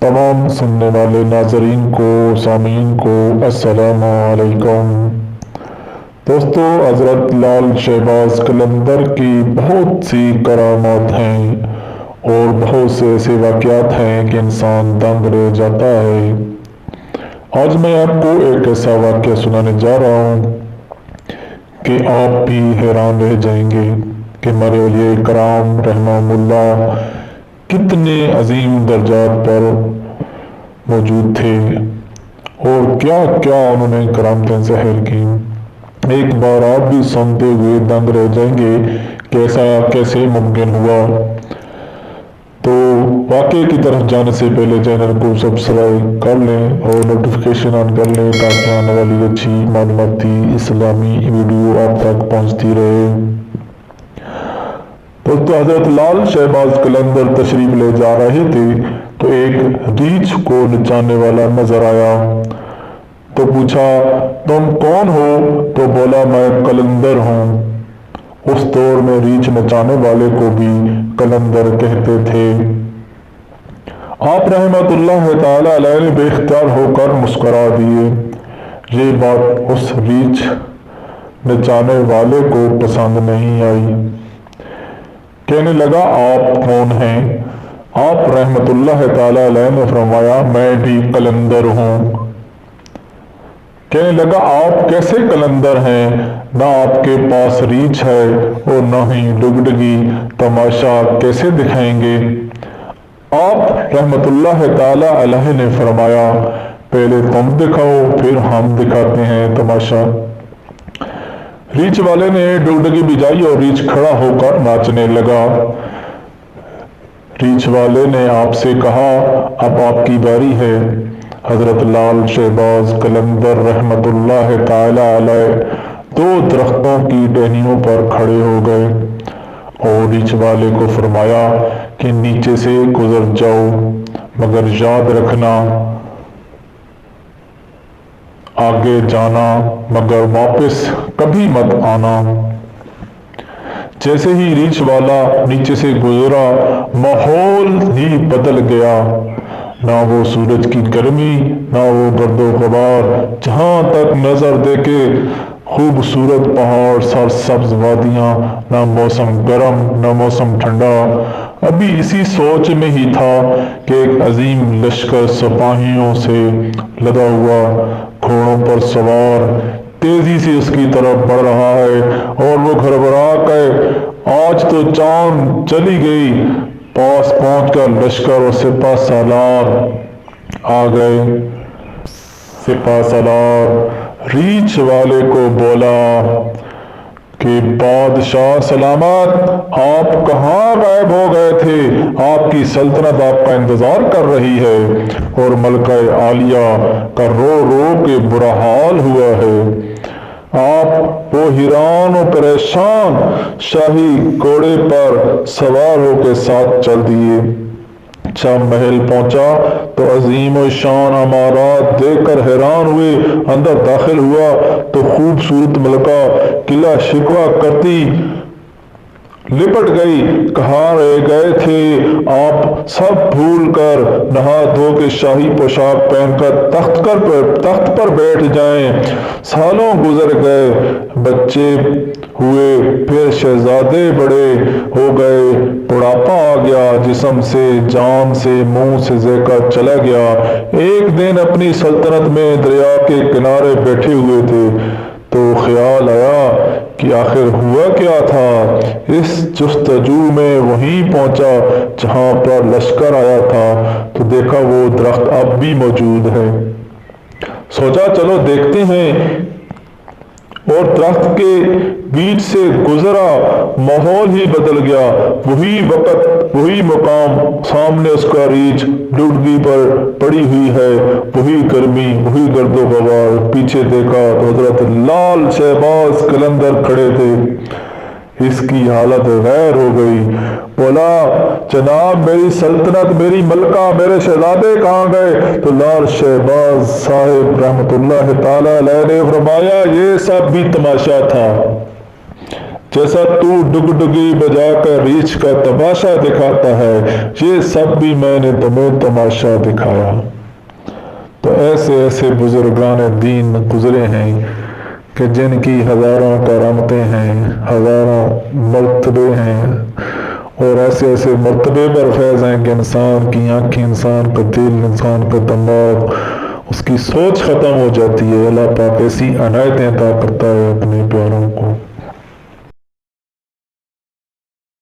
तमाम सुनने वाले नाजरीन को, सामीन को अस्सलाम वालेकुम। दोस्तों, हज़रत लाल शहबाज कलंदर की बहुत सी करामात हैं और बहुत से ऐसे वाक़यात हैं कि इंसान दंग रह जाता है। आज मैं आपको एक ऐसा वाक़या सुनाने जा रहा हूँ कि आप भी हैरान रह जाएंगे कि मेरे औलिया कराम रहमहुमुल्लाह कितने अजीम दर्जात पर मौजूद थे और क्या क्या उन्होंने करामतें ज़ाहिर की। एक बार आप भी सुनते हुए दंग रह जाएंगे कि ऐसा कैसे मुमकिन हुआ। तो वाक़े की तरफ जाने से पहले चैनल को सब्सक्राइब कर लें और नोटिफिकेशन ऑन कर लें ताकि आने वाली अच्छी मालूमाती इस्लामी वीडियो आप तक पहुंचती रहे। दोस्तों, हज़रत लाल शहबाज कलंदर तशरीफ ले जा रहे थे तो एक रीछ को नचाने वाला नजर आया। तो पूछा, तुम कौन हो? तो बोला, मैं कलंदर हूँ। उस दौर में रीछ नचाने वाले को भी कलंदर कहते थे। आप रहमतुल्लाह ताला अलैह ने बेख्तियार होकर मुस्कुरा दिए। ये बात उस रीछ नचाने वाले को पसंद नहीं आई। कहने लगा, आप कौन हैं? आप रहमतुल्लाह ताला अलैह ने फरमाया, मैं भी कलंदर हूँ। कहने लगा, आप कैसे कलंदर हैं? ना आपके पास रीछ है और ना ही डुगडगी, तमाशा कैसे दिखाएंगे? आप रहमतुल्लाह ताला अलैह ने फरमाया, पहले तुम दिखाओ फिर हम दिखाते हैं तमाशा। रीछ वाले ने डुगडगी बिजाई और रीछ खड़ा होकर नाचने लगा। रीछ वाले ने आपसे कहा, अब आपकी बारी है। हज़रत लाल शहबाज कलंदर रहमतुल्लाह ताला अलैह दो दरख्तों की टहनियों पर खड़े हो गए और रीछ वाले को फरमाया कि नीचे से गुजर जाओ, मगर याद रखना आगे जाना मगर वापस कभी मत आना। जैसे ही रीछ वाला नीचे से गुजरा, माहौल ही बदल गया। ना वो सूरज की गर्मी, ना वो गर्दो गुबार, जहाँ तक नजर देके खूबसूरत पहाड़, सरसब्ज वादियाँ, ना मौसम गर्म ना मौसम ठंडा। अभी इसी सोच में ही था कि एक अजीम लश्कर सिपाहियों से लदा हुआ घोड़ों पर सवार तेजी से उसकी तरफ बढ़ रहा है और वो घबरा कर, आज तो जान चली गई। पास पहुंचकर लश्कर और सिपा सालार आ गए। सिपा सालार रीछ वाले को बोला कि बादशाह सलामत, आप कहाँ गायब हो गए थे? आपकी सल्तनत आपका इंतजार कर रही है और मलका आलिया का रो रो के बुरा हाल हुआ है। आप वो हैरान और परेशान शाही घोड़े पर सवार होकर साथ चल दिए। जब महल पहुंचा तो अजीम और शान अमारात देखकर हैरान हुए। अंदर दाखिल हुआ तो खूबसूरत मलका किला शिकवा करती लिपट गई। कहाँ रह गए थे आप? सब भूल कर नहा धो के शाही पोशाक पहनकर तख्त पर बैठ जाएं। सालों गुजर गए, बच्चे हुए, फिर शहजादे बड़े हो गए, बुढ़ापा आ गया, जिस्म से जान से मुंह से ज़ेका चला गया। एक दिन अपनी सल्तनत में दरिया के किनारे बैठे हुए थे तो ख्याल आया कि आखिर हुआ क्या था। इस जुस्तजू में वहीं पहुंचा जहां पर लश्कर आया था तो देखा वो दरख्त अब भी मौजूद है। सोचा चलो देखते हैं, और दरख्त के बीच से गुजरा, माहौल ही बदल गया। वही वक्त वही मुकाम, सामने उसका रीछ डुगडगी पर पड़ी हुई है, वही गर्मी वही गर्दो गुबार। पीछे देखा तो हजरत लाल शहबाज कलंदर खड़े थे। इसकी हालत गैर हो गई। बोला, जनाब मेरी सल्तनत, मेरी मलका, मेरे शहजादे कहाँ गए? तो लाल शहबाज साहिब रहमतुल्लाह ताला अलैह ने फरमाया, ये सब भी तमाशा था। جیسا تو ڈگڈگی بجا کر ریچھ کا تماشا دکھاتا ہے، یہ سب بھی میں نے تمہیں تماشا دکھایا۔ تو ایسے ایسے بزرگان دین گزرے ہیں کہ جن کی ہزاروں کرامتیں ہیں، ہزاروں مرتبے ہیں، اور ایسے ایسے مرتبے پر فیض ہیں کہ انسان کی آنکھیں، انسان کا دل، انسان کا دماغ، اس کی سوچ ختم ہو جاتی ہے۔ اللہ پاک ایسی عنایتیں عطا کرتا ہے اپنے پیاروں کو۔